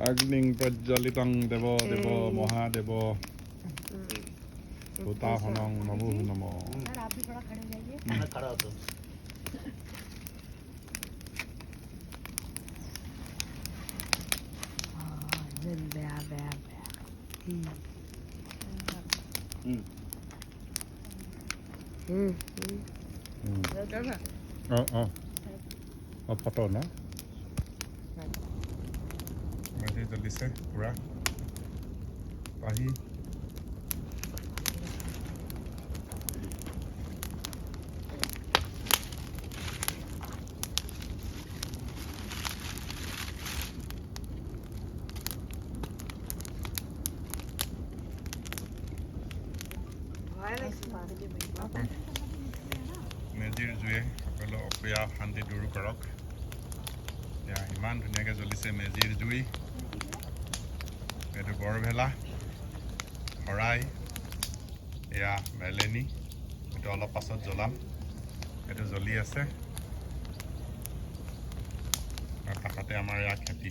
अग्निं प्रज्वलितं देवो देवो महादेव भूताहनं नमो नमो। सर आप भी थोड़ा खड़े हो जाइए। खड़ा हो तो ফটো না মেজি জ্বলিছে পুৰা আহি মেজিৰ জুয়ে সকলো অপয়া শান্তি দূৰ কৰক। এতিয়া ইমান ধুনীয়াকৈ জ্বলিছে মেজিৰ জুই। এইটো বৰভেলা শৰাই, এয়া মেলেনি, এইটো অলপ পাছত জ্বলাম। এইটো জ্বলি আছে আৰু কাষতে আমাৰ এয়া খেতি।